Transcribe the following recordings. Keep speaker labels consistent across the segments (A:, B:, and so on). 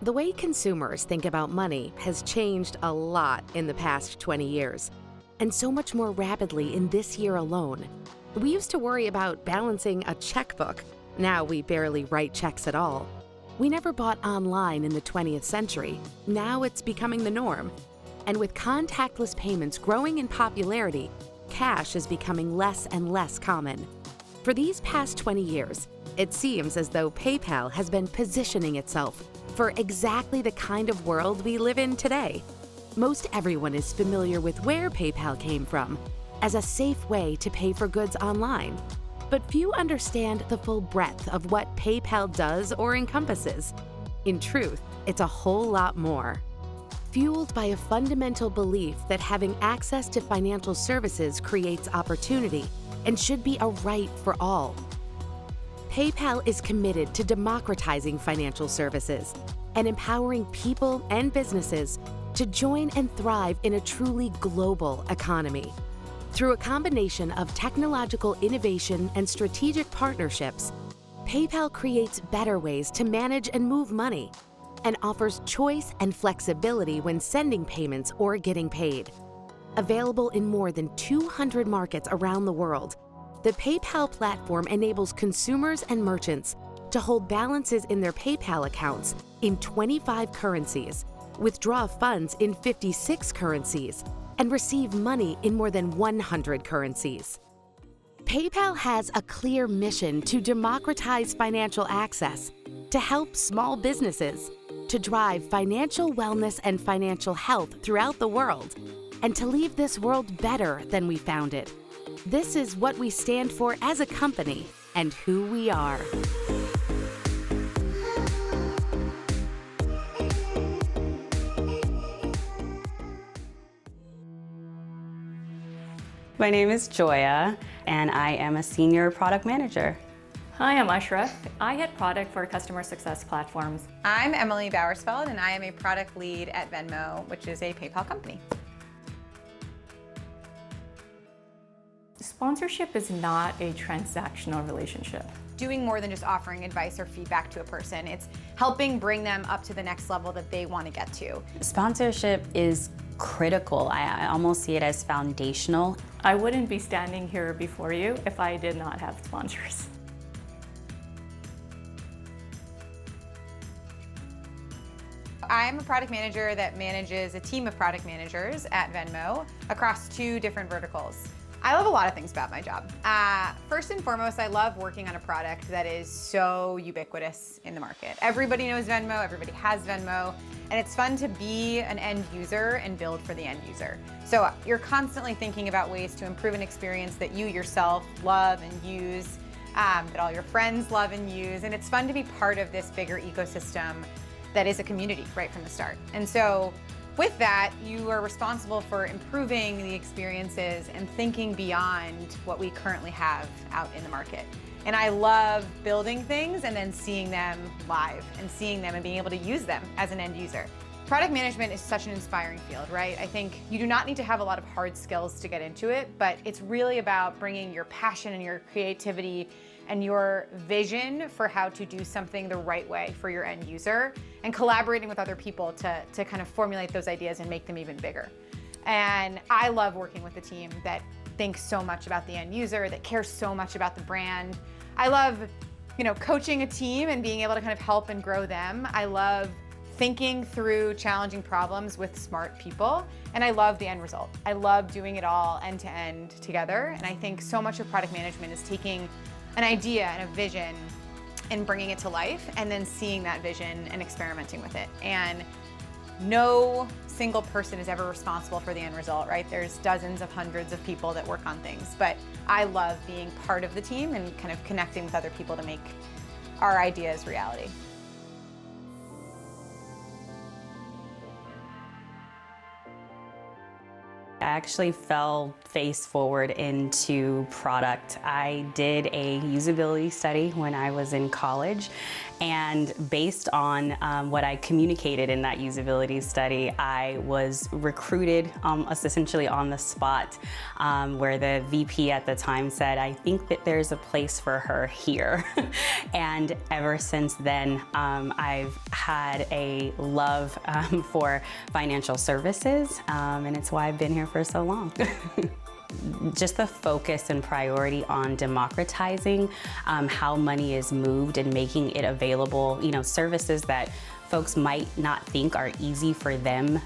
A: The way consumers think about money has changed a lot in the past 20 years, and so much more rapidly in this year alone. We used to worry about balancing a checkbook. Now we barely write checks at all. We never bought online in the 20th century. Now it's becoming the norm. And with contactless payments growing in popularity, cash is becoming less and less common. For these past 20 years, it seems as though PayPal has been positioning itself for exactly the kind of world we live in today. Most everyone is familiar with where PayPal came from, as a safe way to pay for goods online. But few understand the full breadth of what PayPal does or encompasses. In truth, it's a whole lot more. Fueled by a fundamental belief that having access to financial services creates opportunity and should be a right for all. PayPal is committed to democratizing financial services and empowering people and businesses to join and thrive in a truly global economy. Through a combination of technological innovation and strategic partnerships, PayPal creates better ways to manage and move money and offers choice and flexibility when sending payments or getting paid. Available in more than 200 markets around the world, the PayPal platform enables consumers and merchants to hold balances in their PayPal accounts in 25 currencies, withdraw funds in 56 currencies, and receive money in more than 100 currencies. PayPal has a clear mission to democratize financial access, to help small businesses, to drive financial wellness and financial health throughout the world, and to leave this world better than we found it. This is what we stand for as a company and who we are.
B: My name is Joya, and I am a senior product manager.
C: Hi, I'm Ashraf. I head product for customer success platforms.
D: I'm Emily Bowersfeld, and I am a product lead at Venmo, which is a PayPal company.
C: Sponsorship is not a transactional relationship.
D: Doing more than just offering advice or feedback to a person. It's helping bring them up to the next level that they want to get to.
B: Sponsorship is critical. I almost see it as foundational.
C: I wouldn't be standing here before you if I did not have sponsors.
D: I'm a product manager that manages a team of product managers at Venmo across 2 different verticals. I love a lot of things about my job. First and foremost, I love working on a product that is so ubiquitous in the market. Everybody knows Venmo, everybody has Venmo, and it's fun to be an end user and build for the end user. So you're constantly thinking about ways to improve an experience that you yourself love and use, that all your friends love and use, and it's fun to be part of this bigger ecosystem that is a community right from the start. And so with that, you are responsible for improving the experiences and thinking beyond what we currently have out in the market. And I love building things and then seeing them live and seeing them and being able to use them as an end user. Product management is such an inspiring field, right? I think you do not need to have a lot of hard skills to get into it, but it's really about bringing your passion and your creativity and your vision for how to do something the right way for your end user and collaborating with other people to kind of formulate those ideas and make them even bigger. And I love working with a team that thinks so much about the end user, that cares so much about the brand. I love, coaching a team and being able to kind of help and grow them. I love thinking through challenging problems with smart people, and I love the end result. I love doing it all end to end together, and I think so much of product management is taking an idea and a vision and bringing it to life and then seeing that vision and experimenting with it. And no single person is ever responsible for the end result, right? There's dozens of hundreds of people that work on things, but I love being part of the team and kind of connecting with other people to make our ideas reality.
B: I actually fell face forward into product. I did a usability study when I was in college, and based on what I communicated in that usability study, I was recruited essentially on the spot, where the VP at the time said, "I think that there's a place for her here." And ever since then, I've had a love for financial services, and it's why I've been here for so long. Just the focus and priority on democratizing how money is moved and making it available, services that folks might not think are easy for them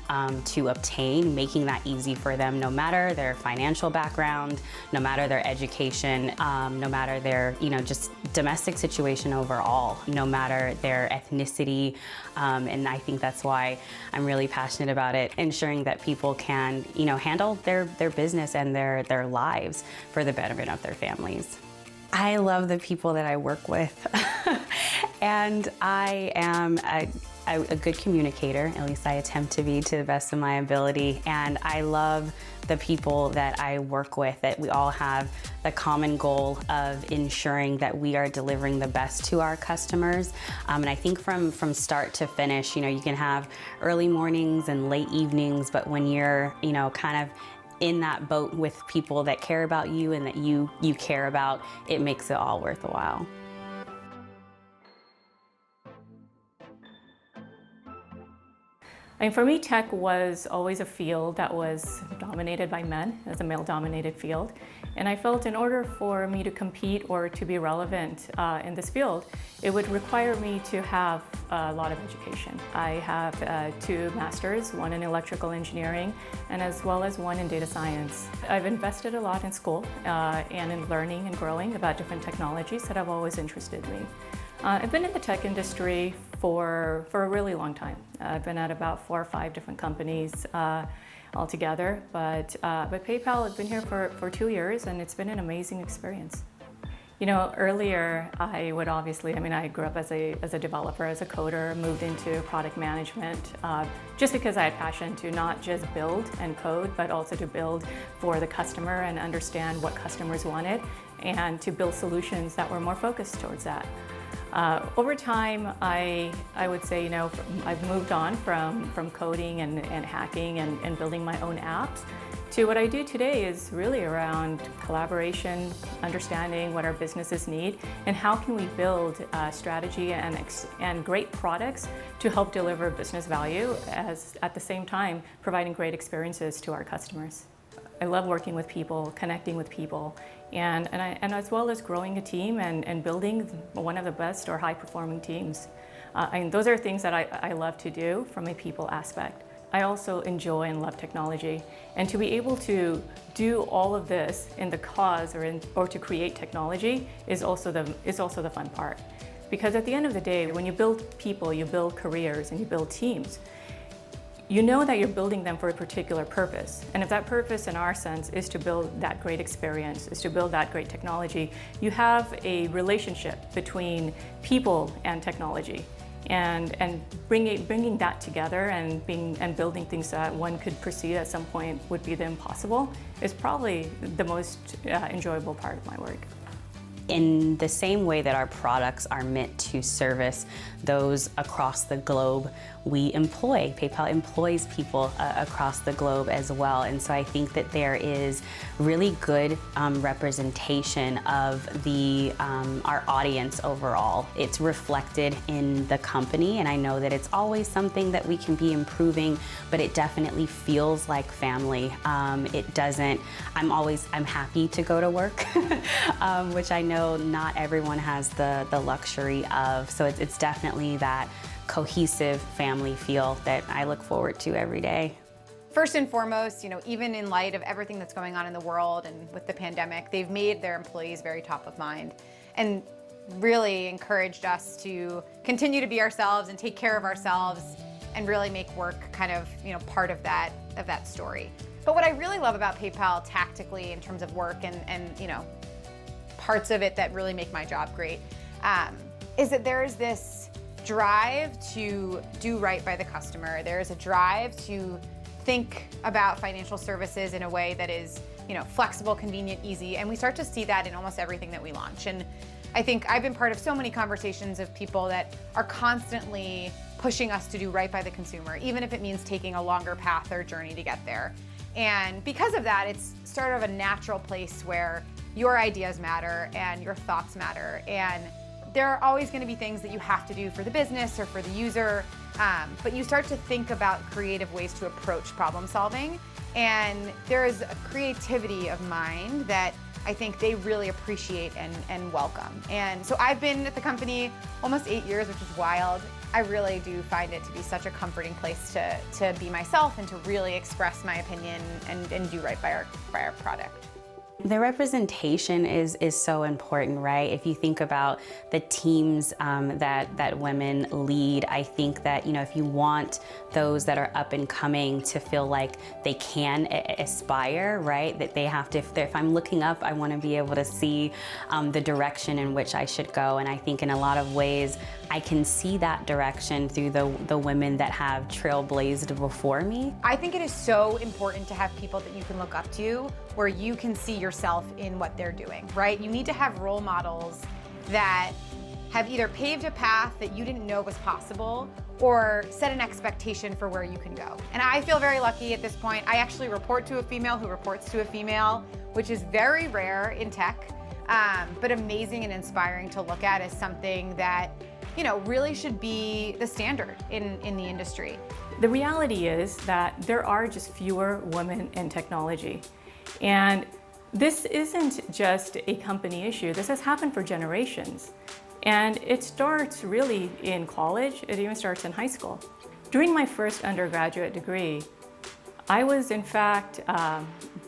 B: to obtain, making that easy for them, no matter their financial background, no matter their education, no matter their, just domestic situation overall, no matter their ethnicity. And I think that's why I'm really passionate about it, ensuring that people can, handle their business and their lives for the betterment of their families. I love the people that I work with. And I am a good communicator, at least I attempt to be to the best of my ability. And I love the people that I work with, that we all have the common goal of ensuring that we are delivering the best to our customers. And I think from start to finish, you can have early mornings and late evenings, but when you're, kind of in that boat with people that care about you and that you care about, it makes it all worth a while.
C: For me, tech was always a field that was dominated by men. It was a male-dominated field. And I felt in order for me to compete or to be relevant in this field, it would require me to have a lot of education. I have 2 masters, one in electrical engineering and as well as one in data science. I've invested a lot in school and in learning and growing about different technologies that have always interested me. I've been in the tech industry for a really long time. I've been at about 4 or 5 different companies altogether, but PayPal, I've been here for 2 years, and it's been an amazing experience. Earlier I would obviously, I grew up as a developer, as a coder, moved into product management, just because I had passion to not just build and code, but also to build for the customer and understand what customers wanted, and to build solutions that were more focused towards that. Over time, I would say, I've moved on from coding and hacking and building my own apps to what I do today is really around collaboration, understanding what our businesses need, and how can we build strategy and great products to help deliver business value as at the same time providing great experiences to our customers. I love working with people, connecting with people, and as well as growing a team and building one of the best or high-performing teams. Those are things that I love to do from a people aspect. I also enjoy and love technology, and to be able to do all of this in the cause or to create technology is also the fun part. Because at the end of the day, when you build people, you build careers, and you build teams, you know that you're building them for a particular purpose. And if that purpose, in our sense, is to build that great experience, is to build that great technology, you have a relationship between people and technology. And bringing that together and building things that one could perceive at some point would be the impossible is probably the most enjoyable part of my work.
B: In the same way that our products are meant to service those across the globe, PayPal employs people across the globe as well. And so I think that there is really good representation of our audience overall. It's reflected in the company, and I know that it's always something that we can be improving, but it definitely feels like family. I'm happy to go to work, which I know not everyone has the luxury of. So it's definitely that cohesive family feel that I look forward to every day.
D: First and foremost, even in light of everything that's going on in the world and with the pandemic, they've made their employees very top of mind and really encouraged us to continue to be ourselves and take care of ourselves and really make work kind of, part of that story. But what I really love about PayPal tactically in terms of work and parts of it that really make my job great is that there is this drive to do right by the customer. There is a drive to think about financial services in a way that is, flexible, convenient, easy, and we start to see that in almost everything that we launch. And I think I've been part of so many conversations of people that are constantly pushing us to do right by the consumer, even if it means taking a longer path or journey to get there. And because of that, it's sort of a natural place where your ideas matter and your thoughts matter. And there are always going to be things that you have to do for the business or for the user, but you start to think about creative ways to approach problem solving. And there is a creativity of mind that I think they really appreciate and welcome. And so I've been at the company almost 8 years, which is wild. I really do find it to be such a comforting place to be myself and to really express my opinion and do right by our product.
B: The representation is so important, right? If you think about the teams that women lead, I think that, if you want those that are up and coming to feel like they can aspire, right? That they have to, if I'm looking up, I want to be able to see the direction in which I should go. And I think in a lot of ways, I can see that direction through the women that have trailblazed before me.
D: I think it is so important to have people that you can look up to where you can see yourself in what they're doing, right? You need to have role models that have either paved a path that you didn't know was possible or set an expectation for where you can go. And I feel very lucky at this point. I actually report to a female who reports to a female, which is very rare in tech, but amazing and inspiring to look at as something that really should be the standard in the industry.
C: The reality is that there are just fewer women in technology. And this isn't just a company issue. This has happened for generations. And it starts really in college. It even starts in high school. During my first undergraduate degree, I was in fact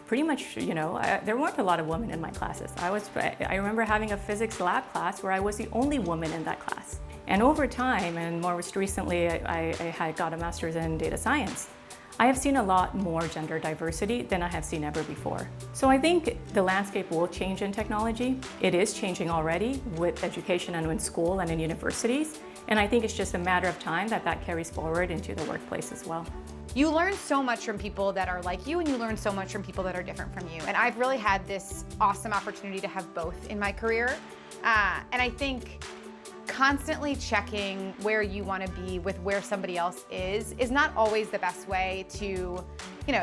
C: pretty much, there weren't a lot of women in my classes. I remember having a physics lab class where I was the only woman in that class. And over time, and more recently, I had got a master's in data science. I have seen a lot more gender diversity than I have seen ever before. So I think the landscape will change in technology. It is changing already with education and in school and in universities. And I think it's just a matter of time that carries forward into the workplace as well.
D: You learn so much from people that are like you, and you learn so much from people that are different from you. And I've really had this awesome opportunity to have both in my career. And I think constantly checking where you want to be with where somebody else is not always the best way to,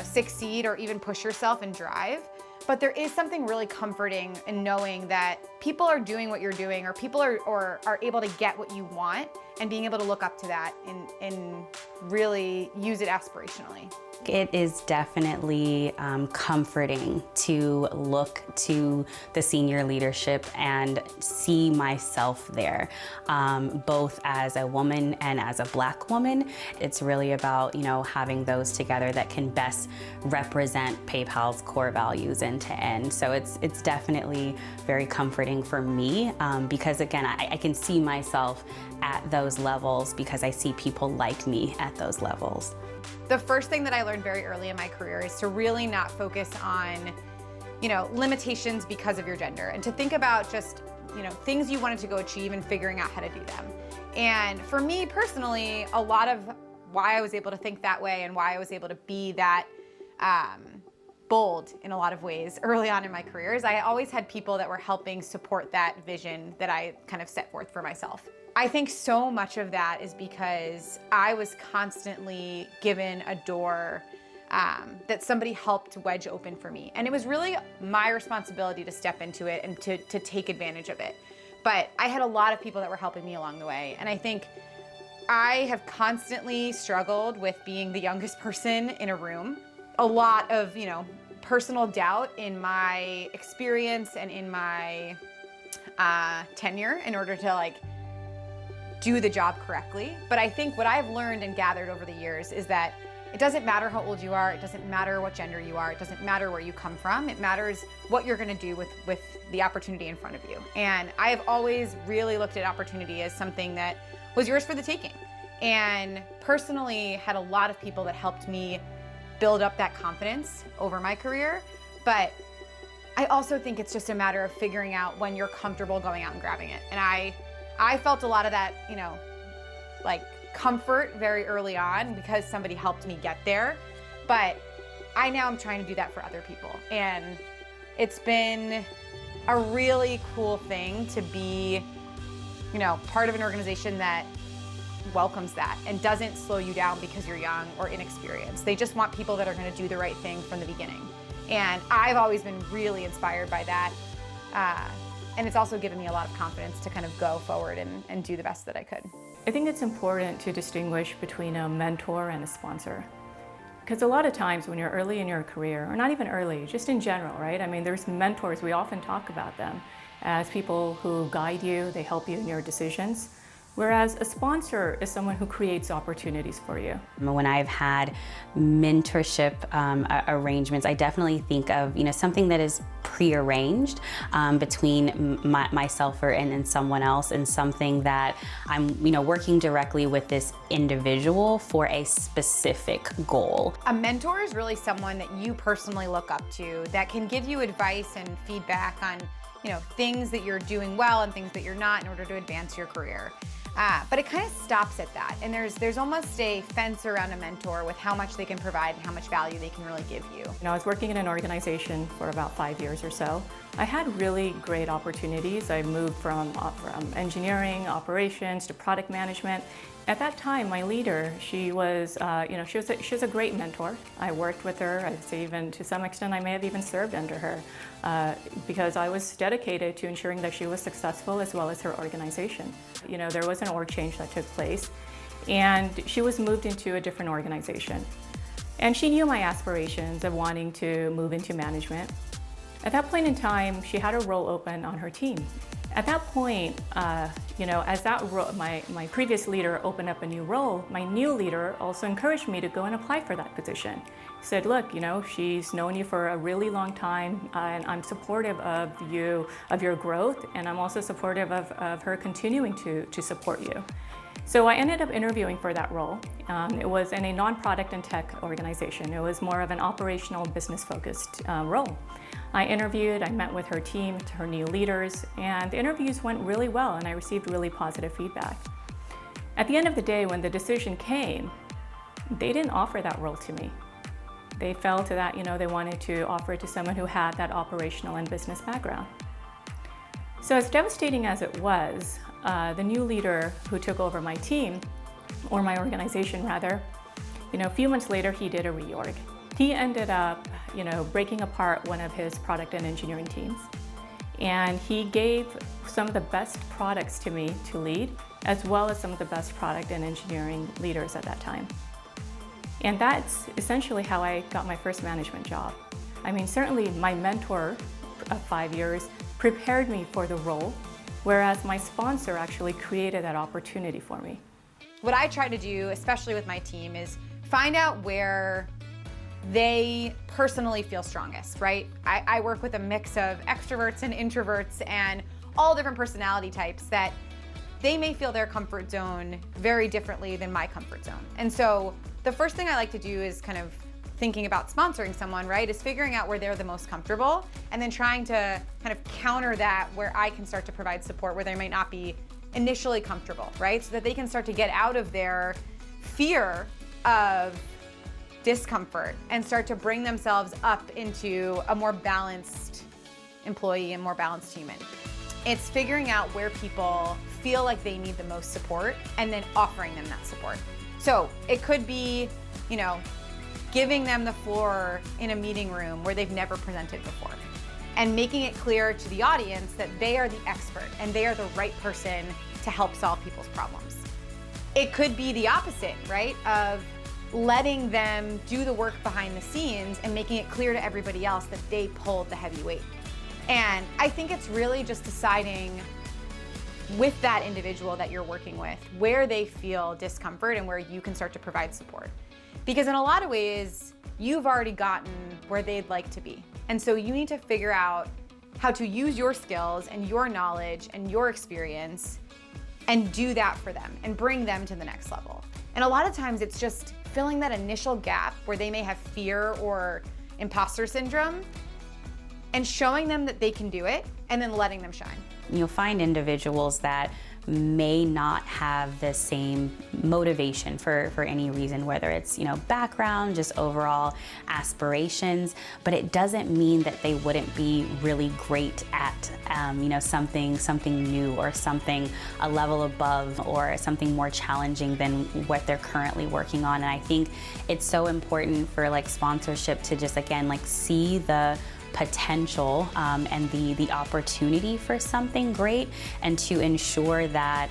D: succeed or even push yourself and drive. But there is something really comforting in knowing that people are doing what you're doing, or people are able to get what you want, and being able to look up to that and really use it aspirationally.
B: It is definitely comforting to look to the senior leadership and see myself there, both as a woman and as a Black woman. It's really about, having those together that can best represent PayPal's core values end to end. So it's definitely very comforting for me because, again, I can see myself at those levels because I see people like me at those levels.
D: The first thing that I learned very early in my career is to really not focus on, limitations because of your gender, and to think about just, things you wanted to go achieve and figuring out how to do them. And for me personally, a lot of why I was able to think that way and why I was able to be that bold in a lot of ways early on in my career is I always had people that were helping support that vision that I kind of set forth for myself. I think so much of that is because I was constantly given a door that somebody helped wedge open for me. And it was really my responsibility to step into it and to take advantage of it. But I had a lot of people that were helping me along the way. And I think I have constantly struggled with being the youngest person in a room. A lot of, personal doubt in my experience and in my tenure in order to do the job correctly. But I think what I've learned and gathered over the years is that it doesn't matter how old you are, it doesn't matter what gender you are, it doesn't matter where you come from, it matters what you're gonna do with the opportunity in front of you. And I have always really looked at opportunity as something that was yours for the taking. And personally had a lot of people that helped me build up that confidence over my career. But I also think it's just a matter of figuring out when you're comfortable going out and grabbing it. And I felt a lot of that, comfort very early on because somebody helped me get there. but I now am trying to do that for other people. And it's been a really cool thing to be, part of an organization that welcomes that and doesn't slow you down because you're young or inexperienced. They just want people that are going to do the right thing from the beginning. And I've always been really inspired by that. And it's also given me a lot of confidence to kind of go forward and do the best that I could.
C: I think it's important to distinguish between a mentor and a sponsor. Because a lot of times when you're early in your career, or not even early, just in general, right? I mean, there's mentors, we often talk about them as people who guide you, they help you in your decisions. Whereas a sponsor is someone who creates opportunities for you.
B: When I've had mentorship arrangements, I definitely think of something that is prearranged between myself and someone else, and something that I'm working directly with this individual for a specific goal.
D: A mentor is really someone that you personally look up to that can give you advice and feedback on things that you're doing well and things that you're not in order to advance your career. But it kind of stops at that. And there's almost a fence around a mentor with how much they can provide and how much value they can really give you.
C: I was working in an organization for about 5 years or so. I had really great opportunities. I moved from engineering, operations to product management. At that time, my leader, she was a great mentor. I worked with her. I'd say even to some extent, I may have even served under her because I was dedicated to ensuring that she was successful as well as her organization. There was an org change that took place, and she was moved into a different organization. And she knew my aspirations of wanting to move into management. At that point in time, she had a role open on her team. At that point, as my previous leader opened up a new role, my new leader also encouraged me to go and apply for that position. He said, look, she's known you for a really long time, and I'm supportive of your growth, and I'm also supportive of her continuing to support you. So I ended up interviewing for that role. It was in a non-product and tech organization. It was more of an operational, business-focused role. I interviewed, I met with her team, her new leaders, and the interviews went really well, and I received really positive feedback. At the end of the day, when the decision came, they didn't offer that role to me. They felt that, they wanted to offer it to someone who had that operational and business background. So as devastating as it was, the new leader who took over my team, or my organization rather, a few months later, he did a reorg. He ended up, breaking apart one of his product and engineering teams. And he gave some of the best products to me to lead, as well as some of the best product and engineering leaders at that time. And that's essentially how I got my first management job. I mean, certainly my mentor of 5 years prepared me for the role, whereas my sponsor actually created that opportunity for me.
D: What I try to do, especially with my team, is find out where they personally feel strongest, right? I work with a mix of extroverts and introverts and all different personality types that they may feel their comfort zone very differently than my comfort zone. And so the first thing I like to do is kind of thinking about sponsoring someone, right, is figuring out where they're the most comfortable and then trying to kind of counter that where I can start to provide support where they might not be initially comfortable, right? So that they can start to get out of their fear of discomfort and start to bring themselves up into a more balanced employee and more balanced human. It's figuring out where people feel like they need the most support and then offering them that support. So it could be, giving them the floor in a meeting room where they've never presented before and making it clear to the audience that they are the expert and they are the right person to help solve people's problems. It could be the opposite, right, of letting them do the work behind the scenes and making it clear to everybody else that they pulled the heavy weight. And I think it's really just deciding with that individual that you're working with where they feel discomfort and where you can start to provide support. Because in a lot of ways, you've already gotten where they'd like to be. And so you need to figure out how to use your skills and your knowledge and your experience and do that for them and bring them to the next level. And a lot of times it's just filling that initial gap where they may have fear or imposter syndrome and showing them that they can do it and then letting them shine.
B: You'll find individuals that may not have the same motivation for any reason, whether it's, background, just overall aspirations, but it doesn't mean that they wouldn't be really great at, something new or something a level above or something more challenging than what they're currently working on. And I think it's so important for sponsorship to just, again, see the potential and the opportunity for something great, and to ensure that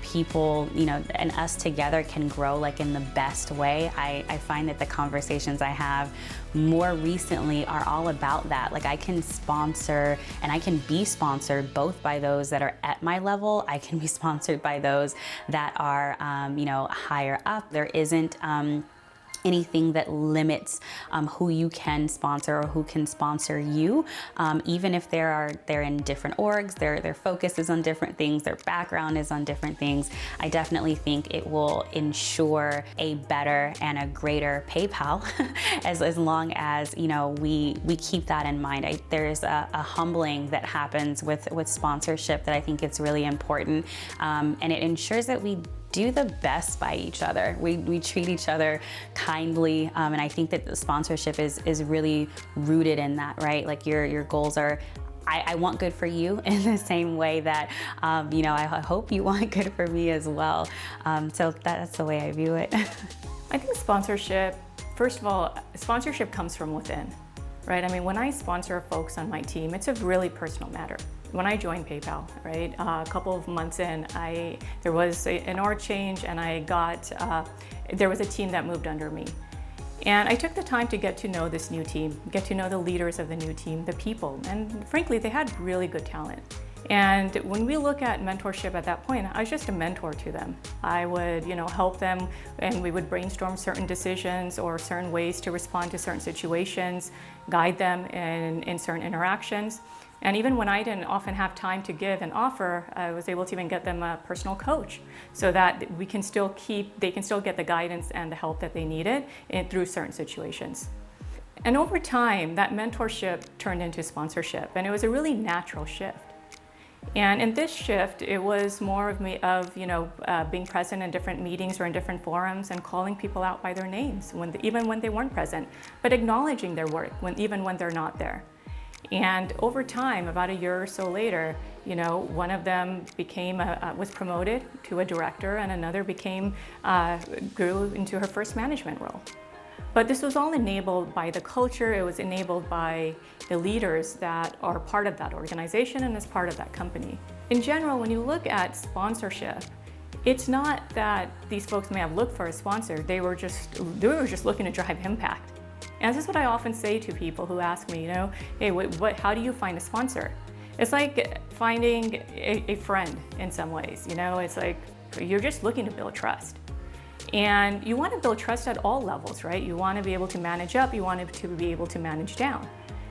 B: people, and us together can grow in the best way. I find that the conversations I have more recently are all about that. I can sponsor and I can be sponsored both by those that are at my level. I can be sponsored by those that are, higher up. There isn't anything that limits who you can sponsor or who can sponsor you, even if they're in different orgs, their focus is on different things, their background is on different things. I definitely think it will ensure a better and a greater PayPal as long as we keep that in mind. There's a humbling that happens with sponsorship that I think it's really important, and it ensures that we do the best by each other. We treat each other kindly, and I think that the sponsorship is really rooted in that, right? Your goals are, I want good for you in the same way that, I hope you want good for me as well. So that's the way I view it.
C: I think sponsorship, first of all, sponsorship comes from within, right? I mean, when I sponsor folks on my team, it's a really personal matter. When I joined PayPal, right, a couple of months in, there was an org change, and there was a team that moved under me. And I took the time to get to know this new team, get to know the leaders of the new team, the people, and frankly, they had really good talent. And when we look at mentorship at that point, I was just a mentor to them. I would, help them, and we would brainstorm certain decisions or certain ways to respond to certain situations, guide them in certain interactions. And even when I didn't often have time to give an offer, I was able to even get them a personal coach so that they can still get the guidance and the help that they needed through certain situations. And over time, that mentorship turned into sponsorship, and it was a really natural shift. And in this shift, it was more of being present in different meetings or in different forums and calling people out by their names even when they weren't present, but acknowledging their work even when they're not there. And over time, about a year or so later, one of them was promoted to a director, and another grew into her first management role. But this was all enabled by the culture. It was enabled by the leaders that are part of that organization and as part of that company. In general, when you look at sponsorship, it's not that these folks may have looked for a sponsor. They were just looking to drive impact. And this is what I often say to people who ask me, hey, how do you find a sponsor? It's like finding a friend in some ways. It's like you're just looking to build trust. And you want to build trust at all levels, right? You want to be able to manage up, you want to be able to manage down.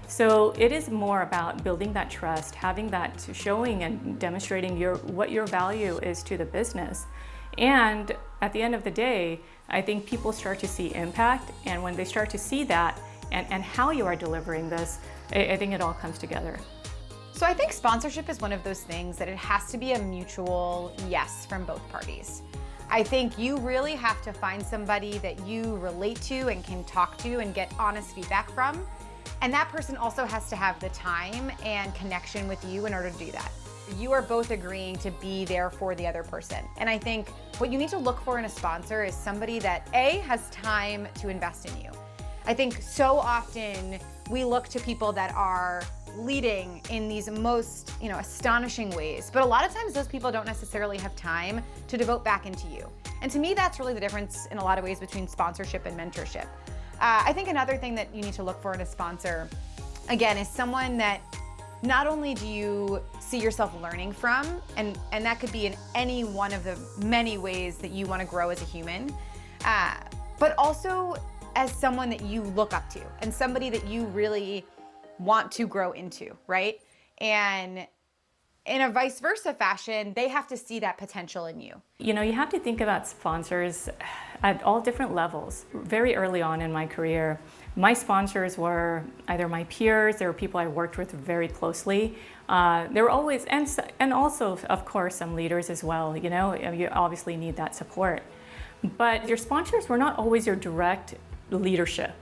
C: So it is more about building that trust, having that, showing and demonstrating what your value is to the business. And at the end of the day, I think people start to see impact, and when they start to see that and how you are delivering this, I think it all comes together.
D: So I think sponsorship is one of those things that it has to be a mutual yes from both parties. I think you really have to find somebody that you relate to and can talk to and get honest feedback from. And that person also has to have the time and connection with you in order to do that. You are both agreeing to be there for the other person. And I think what you need to look for in a sponsor is somebody that A, has time to invest in you. I think so often we look to people that are leading in these most, astonishing ways. But a lot of times those people don't necessarily have time to devote back into you. And to me, that's really the difference in a lot of ways between sponsorship and mentorship. I think another thing that you need to look for in a sponsor, again, is someone that not only do you see yourself learning from, and that could be in any one of the many ways that you want to grow as a human, but also as someone that you look up to and somebody that you really want to grow into, right? And in a vice versa fashion, they have to see that potential in you.
C: You know, you have to think about sponsors at all different levels. Very early on in my career, my sponsors were either my peers, they were people I worked with very closely. There were always, and also, of course, some leaders as well. You know, you obviously need that support. But your sponsors were not always your direct leadership.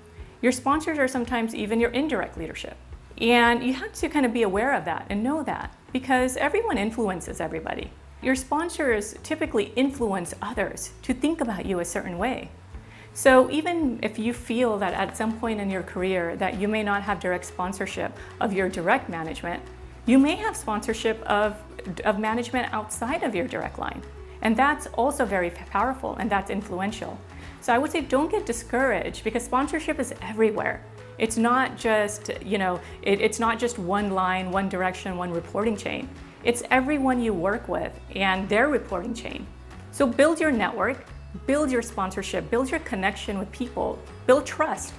C: Your sponsors are sometimes even your indirect leadership. And you have to kind of be aware of that and know that, because everyone influences everybody. Your sponsors typically influence others to think about you a certain way. So even if you feel that at some point in your career that you may not have direct sponsorship of your direct management, you may have sponsorship of management outside of your direct line. And that's also very powerful, and that's influential. So I would say don't get discouraged, because sponsorship is everywhere. It's not just, you know, it's not just one line, one direction, one reporting chain. It's everyone you work with and their reporting chain. So build your network, build your sponsorship, build your connection with people, build trust,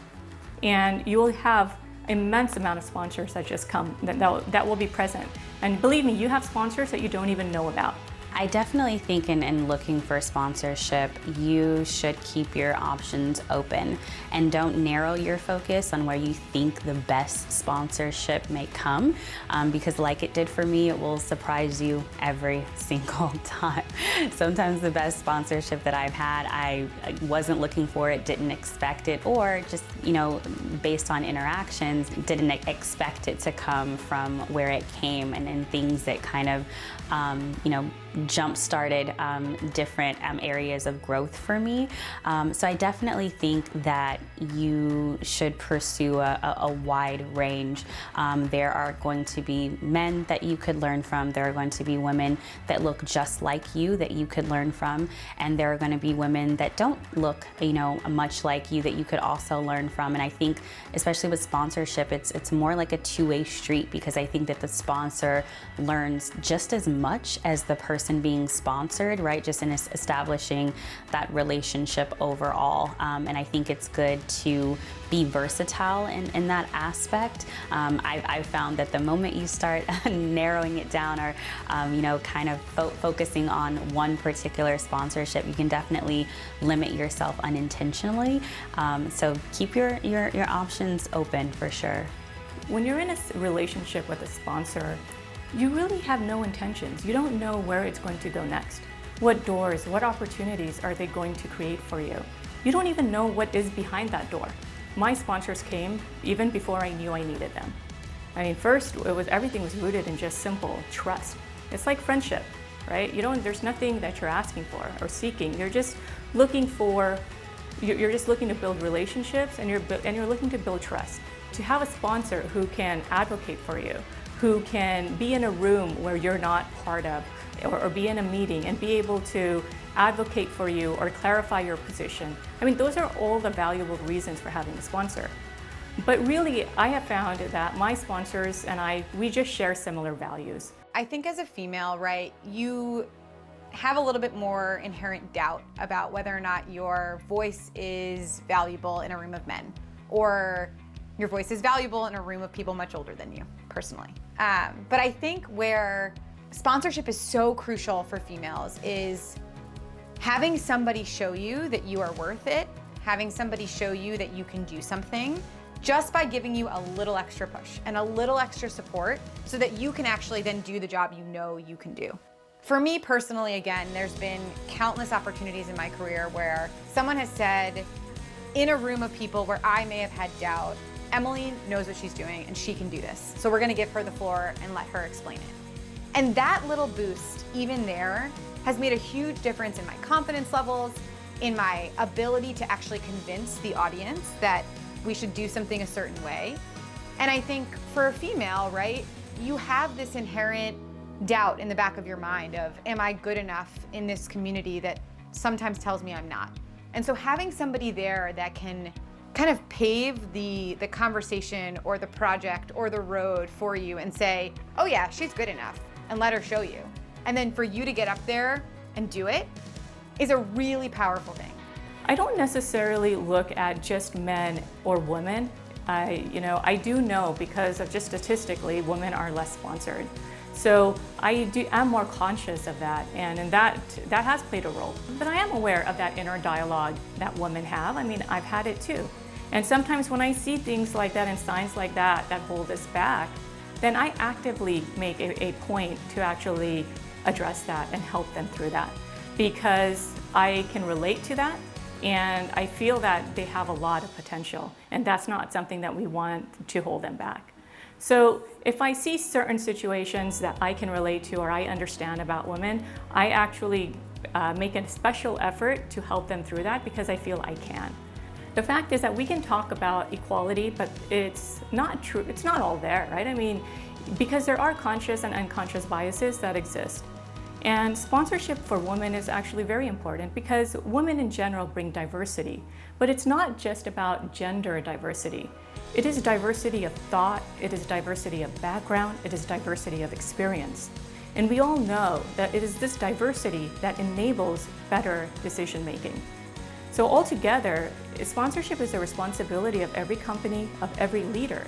C: and you will have immense amount of sponsors that just come, that will be present. And believe me, you have sponsors that you don't even know about.
B: I definitely think in looking for sponsorship, you should keep your options open and don't narrow your focus on where you think the best sponsorship may come, because like it did for me, it will surprise you every single time. Sometimes the best sponsorship that I've had, I wasn't looking for it, didn't expect it, or just, you know, based on interactions, didn't expect it to come from where it came, and things that kind of, you know, jump-started different areas of growth for me. So I definitely think that you should pursue a wide range. There are going to be men that you could learn from. There are going to be women that look just like you that you could learn from. And there are going to be women that don't look, you know, much like you that you could also learn from. And I think, especially with sponsorship, it's more like a two-way street, because I think that the sponsor learns just as much as the person being sponsored, right? Just in establishing that relationship overall. And I think it's good to be versatile in that aspect. I've found that the moment you start narrowing it down, or you know, kind of focusing on one particular sponsorship, you can definitely limit yourself unintentionally. So keep your options open for sure.
C: When you're in a relationship with a sponsor, you really have no intentions. You don't know where it's going to go next. What doors, what opportunities are they going to create for you? You don't even know what is behind that door. My sponsors came even before I knew I needed them. I mean, first, everything was rooted in just simple trust. It's like friendship, right? There's nothing that you're asking for or seeking. You're just looking to build relationships, and you're looking to build trust. To have a sponsor who can advocate for you, who can be in a room where you're not part of, or be in a meeting and be able to advocate for you or clarify your position. I mean, those are all the valuable reasons for having a sponsor. But really, I have found that my sponsors and we just share similar values.
D: I think as a female, right, you have a little bit more inherent doubt about whether or not your voice is valuable in a room of men, or your voice is valuable in a room of people much older than you, personally. But I think where sponsorship is so crucial for females is having somebody show you that you are worth it, having somebody show you that you can do something, just by giving you a little extra push and a little extra support, so that you can actually then do the job you know you can do. For me personally, again, there's been countless opportunities in my career where someone has said, in a room of people where I may have had doubt, Emily knows what she's doing and she can do this. So we're gonna give her the floor and let her explain it. And that little boost, even there, has made a huge difference in my confidence levels, in my ability to actually convince the audience that we should do something a certain way. And I think for a female, right, you have this inherent doubt in the back of your mind of, am I good enough in this community that sometimes tells me I'm not? And so having somebody there that can kind of pave the conversation or the project or the road for you and say, oh yeah, she's good enough, and let her show you. And then for you to get up there and do it is a really powerful thing.
C: I don't necessarily look at just men or women. I do know, because of just statistically, women are less sponsored. So I'm more conscious of that, and that has played a role. But I am aware of that inner dialogue that women have. I mean, I've had it too. And sometimes when I see things like that and signs like that hold us back, then I actively make a point to actually address that and help them through that, because I can relate to that, and I feel that they have a lot of potential, and that's not something that we want to hold them back. So if I see certain situations that I can relate to or I understand about women, I actually make a special effort to help them through that because I feel I can. The fact is that we can talk about equality, but it's not true. It's not all there, right? I mean, because there are conscious and unconscious biases that exist. And sponsorship for women is actually very important because women in general bring diversity, but it's not just about gender diversity. It is diversity of thought, it is diversity of background, it is diversity of experience. And we all know that it is this diversity that enables better decision making. So altogether, sponsorship is a responsibility of every company, of every leader.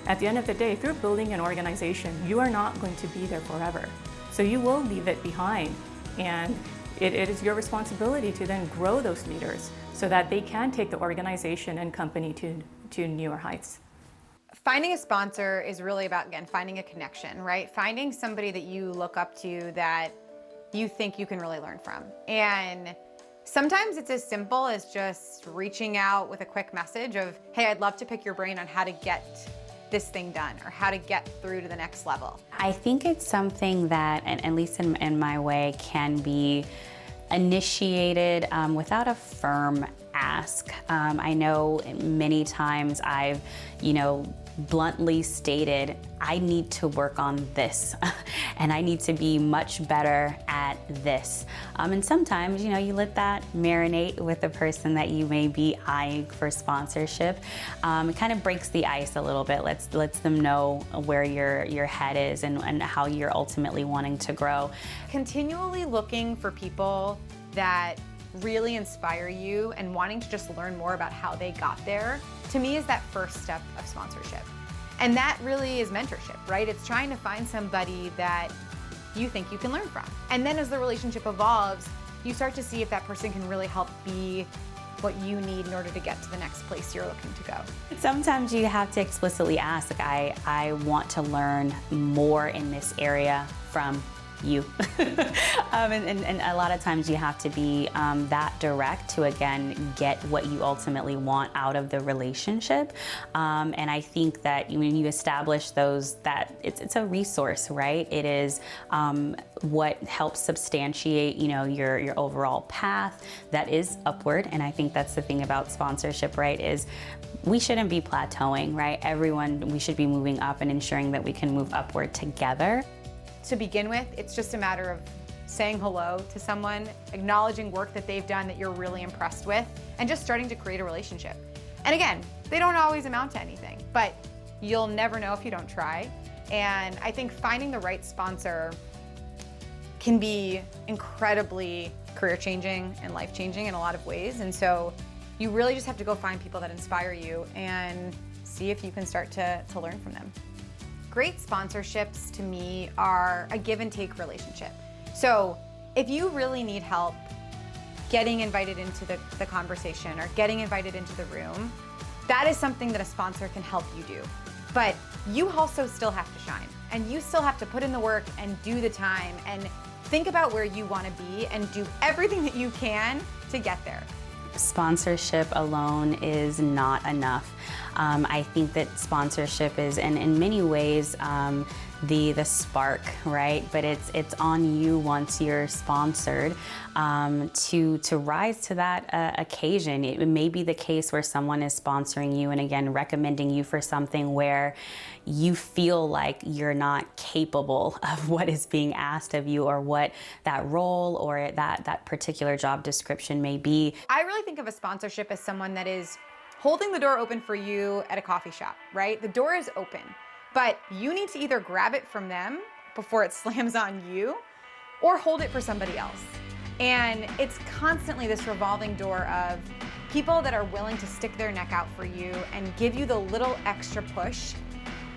C: At the end of the day, if you're building an organization, you are not going to be there forever. So you will leave it behind, and it is your responsibility to then grow those leaders so that they can take the organization and company to newer heights.
D: Finding a sponsor is really about, again, finding a connection, right? Finding somebody that you look up to that you think you can really learn from. And sometimes it's as simple as just reaching out with a quick message of, hey, I'd love to pick your brain on how to get this thing done or how to get through to the next level.
B: I think it's something that, and at least in my way, can be initiated without a firm ask. I know many times I've, bluntly stated, I need to work on this and I need to be much better at this. And sometimes, you let that marinate with the person that you may be eyeing for sponsorship. It kind of breaks the ice a little bit, lets them know where your head is and how you're ultimately wanting to grow.
D: Continually looking for people that really inspire you and wanting to just learn more about how they got there, to me is that first step of sponsorship. And that really is mentorship, right? It's trying to find somebody that you think you can learn from. And then as the relationship evolves, you start to see if that person can really help be what you need in order to get to the next place you're looking to go.
B: Sometimes you have to explicitly ask, I want to learn more in this area from you. and a lot of times you have to be that direct to, again, get what you ultimately want out of the relationship. And I think that when you establish those, that it's a resource, right? It is what helps substantiate, your overall path that is upward. And I think that's the thing about sponsorship, right? Is we shouldn't be plateauing, right? We should be moving up and ensuring that we can move upward together.
D: To begin with, it's just a matter of saying hello to someone, acknowledging work that they've done that you're really impressed with, and just starting to create a relationship. And again, they don't always amount to anything, but you'll never know if you don't try. And I think finding the right sponsor can be incredibly career-changing and life-changing in a lot of ways. And so you really just have to go find people that inspire you and see if you can start to learn from them. Great sponsorships to me are a give and take relationship. So if you really need help getting invited into the conversation or getting invited into the room, that is something that a sponsor can help you do. But you also still have to shine, and you still have to put in the work and do the time and think about where you want to be and do everything that you can to get there.
B: Sponsorship alone is not enough. I think that sponsorship is, in many ways, the spark, right? But it's on you once you're sponsored to rise to that occasion. It may be the case where someone is sponsoring you and, again, recommending you for something where you feel like you're not capable of what is being asked of you or what that role or that particular job description may be.
D: I really think of a sponsorship as someone that is holding the door open for you at a coffee shop, right? The door is open, but you need to either grab it from them before it slams on you or hold it for somebody else. And it's constantly this revolving door of people that are willing to stick their neck out for you and give you the little extra push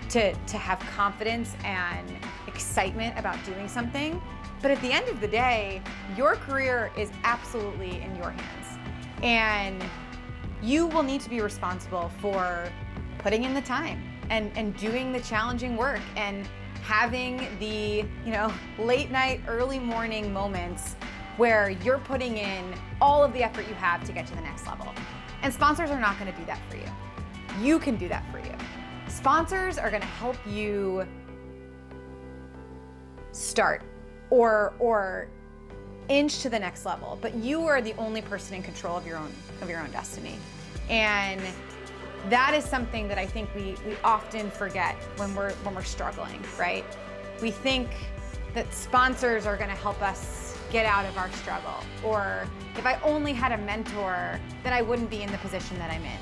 D: to have confidence and excitement about doing something. But at the end of the day, your career is absolutely in your hands. And you will need to be responsible for putting in the time and doing the challenging work and having the, late night, early morning moments where you're putting in all of the effort you have to get to the next level. And sponsors are not going to do that for you. You can do that for you. Sponsors are going to help you start or inch to the next level, but you are the only person in control of your own destiny. And that is something that I think we often forget when we're struggling, right? We think that sponsors are going to help us get out of our struggle, or if I only had a mentor, then I wouldn't be in the position that I'm in.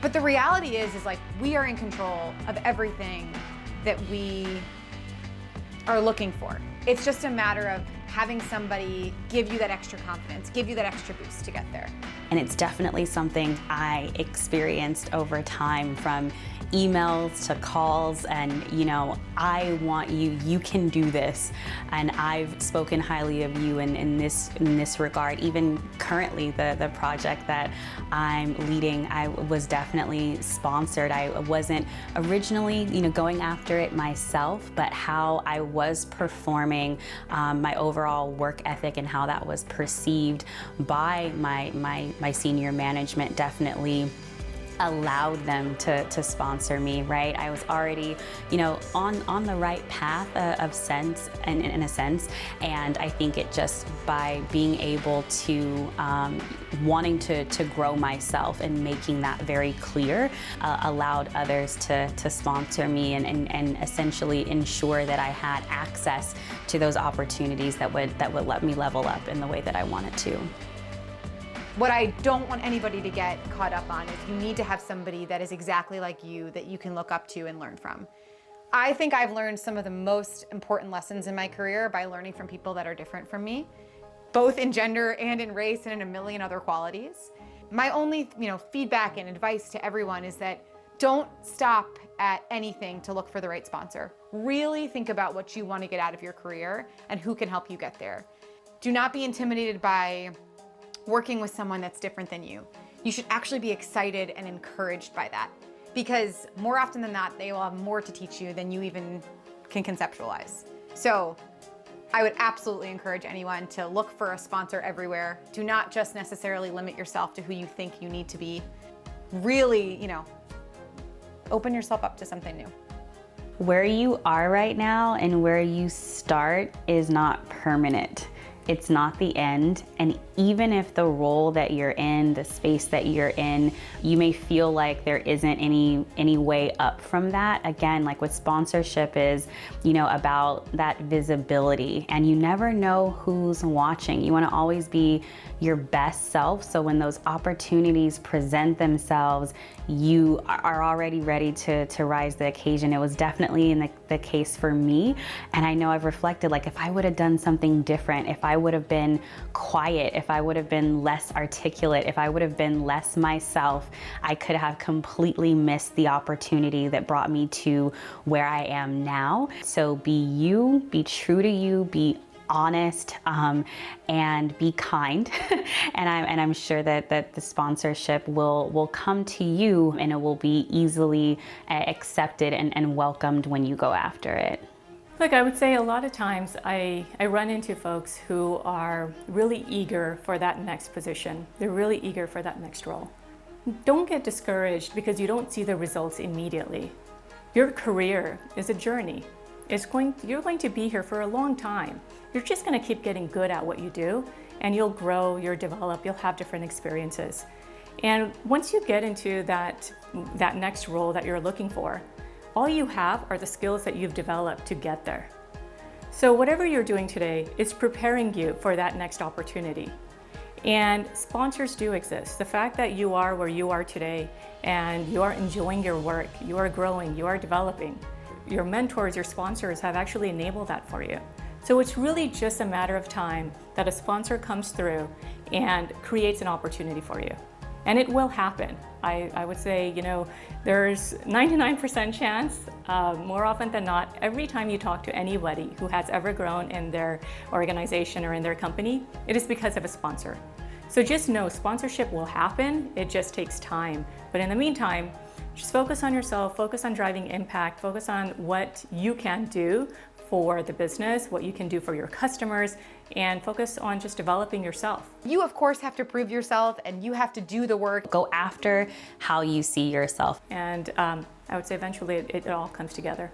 D: But the reality is like we are in control of everything that we are looking for. It's just a matter of having somebody give you that extra confidence, give you that extra boost to get there.
B: And it's definitely something I experienced over time, from emails to calls, and I want you, you can do this. And I've spoken highly of you in this regard. Even currently, the project that I'm leading, I was definitely sponsored. I wasn't originally going after it myself, but how I was performing, my overall work ethic and how that was perceived by my senior management definitely allowed them to sponsor me, right? I was already, on the right path of sense, and in a sense, and I think it just by being able to, wanting to grow myself and making that very clear, allowed others to sponsor me and essentially ensure that I had access to those opportunities that would let me level up in the way that I wanted to.
D: What I don't want anybody to get caught up on is you need to have somebody that is exactly like you that you can look up to and learn from. I think I've learned some of the most important lessons in my career by learning from people that are different from me, both in gender and in race and in a million other qualities. My only, feedback and advice to everyone is that don't stop at anything to look for the right sponsor. Really think about what you want to get out of your career and who can help you get there. Do not be intimidated by working with someone that's different than you. You should actually be excited and encouraged by that, because more often than not, they will have more to teach you than you even can conceptualize. So I would absolutely encourage anyone to look for a sponsor everywhere. Do not just necessarily limit yourself to who you think you need to be. Really, open yourself up to something new.
B: Where you are right now and where you start is not permanent. It's not the end, and even if the role that you're in, the space that you're in, you may feel like there isn't any way up from that. Again, like with sponsorship is, about that visibility, and you never know who's watching. You want to always be your best self, so when those opportunities present themselves, you are already ready to rise the occasion. It was definitely in the case for me, and I know I've reflected, like, if I would have done something different, if I would have been quiet, if I would have been less articulate, if I would have been less myself, I could have completely missed the opportunity that brought me to where I am now. So be you, be true to you, be honest, and be kind. and I'm sure that the sponsorship will come to you, and it will be easily accepted and welcomed when you go after it.
C: Look, I would say a lot of times I run into folks who are really eager for that next position. They're really eager for that next role. Don't get discouraged because you don't see the results immediately. Your career is a journey. You're going to be here for a long time. You're just going to keep getting good at what you do, and you'll grow, you'll develop, you'll have different experiences. And once you get into that next role that you're looking for, all you have are the skills that you've developed to get there. So whatever you're doing today is preparing you for that next opportunity. And sponsors do exist. The fact that you are where you are today and you are enjoying your work, you are growing, you are developing, your mentors, your sponsors have actually enabled that for you. So it's really just a matter of time that a sponsor comes through and creates an opportunity for you. And it will happen. I would say, there's 99% chance, more often than not, every time you talk to anybody who has ever grown in their organization or in their company, it is because of a sponsor. So just know sponsorship will happen, it just takes time. But in the meantime, just focus on yourself, focus on driving impact, focus on what you can do for the business, what you can do for your customers, and focus on just developing yourself.
D: You, of course, have to prove yourself and you have to do the work.
B: Go after how you see yourself.
C: And I would say eventually it all comes together.